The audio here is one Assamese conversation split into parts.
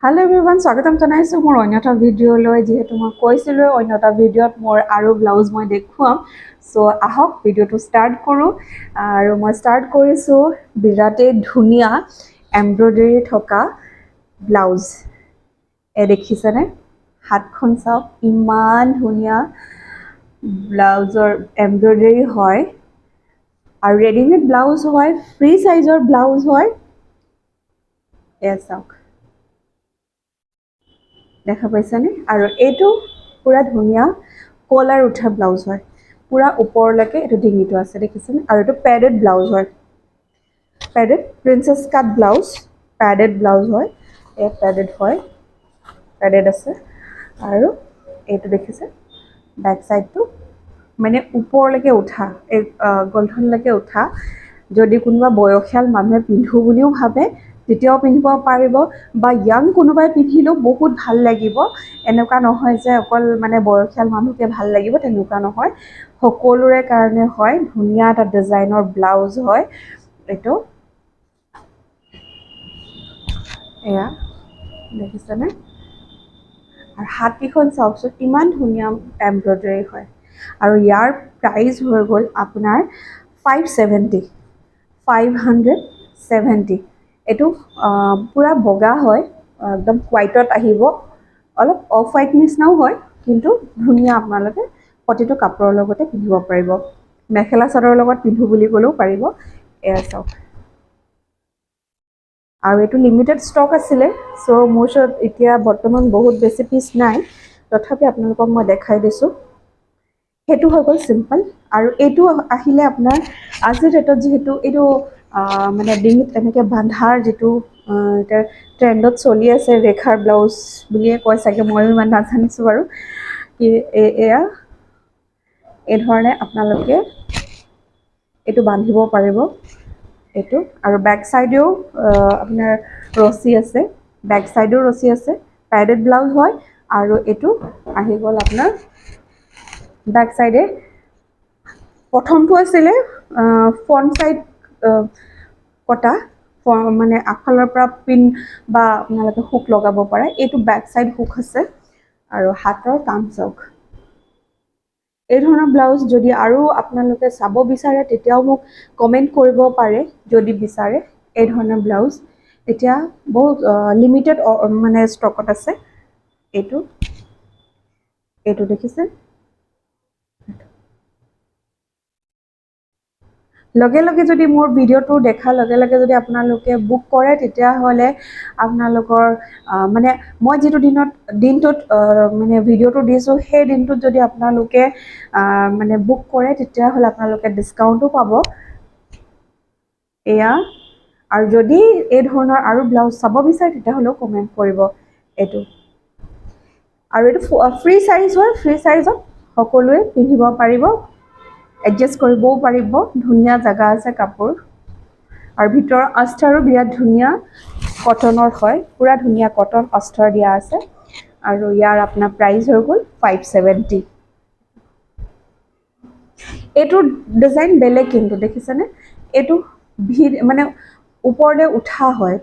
Hello everyone, স্বাগতম জনাইছো মোৰ অন্য এটা ভিডিঅ'লৈ যেহেতু মই কৈছিলো অন্য এটা ভিডিঅ'ত মোৰ আৰু ব্লাউজ মই দেখুৱাম সো আহক ভিডিঅ'টো ষ্টাৰ্ট কৰোঁ আৰু মই ষ্টাৰ্ট কৰিছো বিৰাটেই ধুনীয়া এমব্ৰয়ডাৰী থকা ব্লাউজ দেখিছেনে হাতখন চাওক ইমান ধুনীয়া ব্লাউজৰ এমব্ৰয়ডাৰী হয় আৰু ৰেডিমেড ব্লাউজ হয় ফ্ৰী সাইজৰ ব্লাউজ হয় চাওক দেখা পাইছানে আৰু এইটো পুৰা ধুনীয়া কলাৰ উঠা ব্লাউজ হয় পুৰা ওপৰলৈকে এইটো ডিঙিটো আছে দেখিছেনে আৰু এইটো প্যাডেড ব্লাউজ হয় প্যাডেড প্ৰিন্সেছ কাট ব্লাউজ প্যাডেড ব্লাউজ হয় এই প্যাডেড হয় প্যাডেড আছে আৰু এইটো দেখিছে ব্যাক সাইডটো মানে ওপৰলৈকে উঠা এই গলধনলৈকে উঠা যদি কোনোবা বয়সীয়াল মানুহে পিন্ধু বুলিও ভাবে তেতিয়াও পিন্ধিব পাৰিব বা ইয়াং কোনোবাই পিন্ধিলেও বহুত ভাল লাগিব এনেকুৱা নহয় যে অকল মানে বয়সীয়াল মানুহকে ভাল লাগিব তেনেকুৱা নহয় সকলোৰে কাৰণে হয় ধুনীয়া এটা ডিজাইনৰ ব্লাউজ হয় এইটো এয়া দেখিছেনে আৰু হাতকেইখন চাওকচোন ইমান ধুনীয়া এমব্ৰয়ডাৰী হয় আৰু ইয়াৰ প্ৰাইচ হৈ গ'ল আপোনাৰ 570 570 এইটো পুৰা বগা হয় একদম হোৱাইটত আহিব অলপ অফ হোৱাইট নিচিনাও হয় কিন্তু ধুনীয়া আপোনালোকে প্ৰতিটো কাপোৰৰ লগতে পিন্ধিব পাৰিব মেখেলা চাদৰৰ লগত পিন্ধো বুলি ক'লেও পাৰিব এয়া চাওক আৰু এইটো লিমিটেড ষ্টক আছিলে সো মোৰ ওচৰত এতিয়া বৰ্তমান বহুত বেছি পিচ নাই তথাপি আপোনালোকক মই দেখাই দিছোঁ সেইটো হৈ গ'ল চিম্পল আৰু এইটো আহিলে আপোনাৰ আজিৰ ৰেটত যিহেতু এইটো মানে ডিঙিত এনেকৈ বান্ধাৰ যিটো এতিয়া ট্ৰেণ্ডত চলি আছে ৰেখাৰ ব্লাউজ বুলিয়ে কয় চাগে ময়ো ইমান নাজানিছোঁ বাৰু কি এয়া এই ধৰণে আপোনালোকে এইটো বান্ধিব পাৰিব এইটো আৰু বেক সাইডেও আপোনাৰ ৰছী আছে বেক সাইডেও ৰছী আছে প্যাডেড ব্লাউজ হয় আৰু এইটো আহি গ'ল আপোনাৰ বেক সাইডে প্ৰথমটো আছিলে ফ্ৰণ্ট সাইড কটা মানে আগফালৰ পৰা পিন বা আপোনালোকে হুক লগাব পাৰে এইটো বেক সাইড হুক আছে আৰু হাতৰ কাম চাওক এই ধৰণৰ ব্লাউজ যদি আৰু আপোনালোকে চাব বিচাৰে তেতিয়াও মোক কমেন্ট কৰিব পাৰে যদি বিচাৰে এই ধৰণৰ ব্লাউজ এতিয়া বহুত লিমিটেড মানে ষ্টকত আছে এইটো এইটো দেখিছে লগে লগে যদি মোৰ ভিডিঅ'টো দেখাৰ লগে লগে যদি আপোনালোকে বুক কৰে তেতিয়াহ'লে আপোনালোকৰ মানে মই যিটো দিনটোত মানে ভিডিঅ'টো দিছোঁ সেই দিনটোত যদি আপোনালোকে মানে বুক কৰে তেতিয়াহ'লে আপোনালোকে ডিছকাউণ্টো পাব এয়া আৰু যদি এই ধৰণৰ আৰু ব্লাউজ চাব বিচাৰে তেতিয়াহ'লেও কমেণ্ট কৰিব এইটো আৰু এইটো ফ্ৰী সাইজ হয় ফ্ৰী সাইজত সকলোৱে পিন্ধিব পাৰিব এডজাষ্ট কৰিবও পাৰিব ধুনীয়া জাগা আছে কাপোৰ আৰু ভিতৰৰ আস্থাৰো বিৰাট ধুনীয়া কটনৰ হয় পুৰা ধুনীয়া কটন অস্তৰ দিয়া আছে আৰু ইয়াৰ আপোনাৰ প্ৰাইস হৈ গ'ল 570 এইটো ডিজাইন বেলেগ কিন্তু দেখিছেনে এইটো মানে ওপৰলৈ উঠা হয়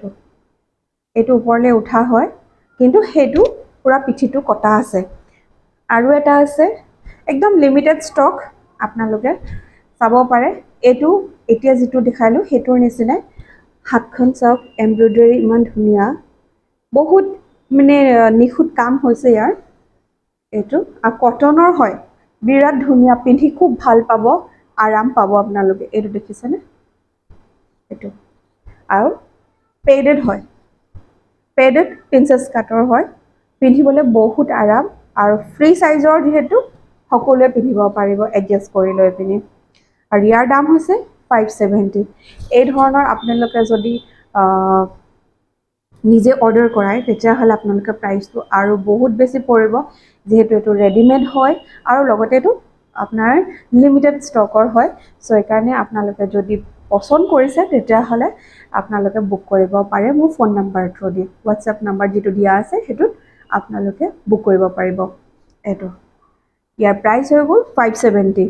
এইটো ওপৰলৈ উঠা হয় কিন্তু সেইটো পুৰা পিঠিটো কটা আছে আৰু এটা আছে একদম লিমিটেড ষ্টক আপোনালোকে চাব পাৰে এইটো এতিয়া যিটো দেখালো হেতুৰ নিচিনা হাতখন চাওক এমব্ৰয়ডাৰী ইমান ধুনীয়া বহুত মানে নিখুঁত কাম হৈছে ইয়াৰ এইটো আৰু কটনৰ হয় বিৰাট ধুনীয়া পিন্ধি খুব ভাল পাব আৰাম পাব আপোনালোকে এইটো দেখিছেনে এইটো আৰু পেডেড হয় পেডেড প্ৰিন্সেছ কাটৰ হয় পিন্ধিবলৈ বহুত আৰাম আৰু ফ্ৰী সাইজৰ যিহেতু সকলোৱে পিন্ধিব পাৰিব এডজাষ্ট কৰি লৈ পিনি আৰু ইয়াৰ দাম হৈছে 570 এই ধৰণৰ আপোনালোকে যদি নিজে অৰ্ডাৰ কৰায় তেতিয়াহ'লে আপোনালোকে প্ৰাইচটো আৰু বহুত বেছি পৰিব যেহেতু এইটো ৰেডিমেড হয় আৰু লগতে এইটো আপোনাৰ লিমিটেড ষ্টকৰ হয় সো এইকাৰণে আপোনালোকে যদি পছন্দ কৰিছে তেতিয়াহ'লে আপোনালোকে বুক কৰিব পাৰে মোৰ ফোন নাম্বাৰ থ্ৰু দি হোৱাটছএপ নাম্বাৰ যিটো দিয়া আছে সেইটোত আপোনালোকে বুক কৰিব পাৰিব এইটো ইয়াৰ প্ৰাইচ হৈ গ'ল 570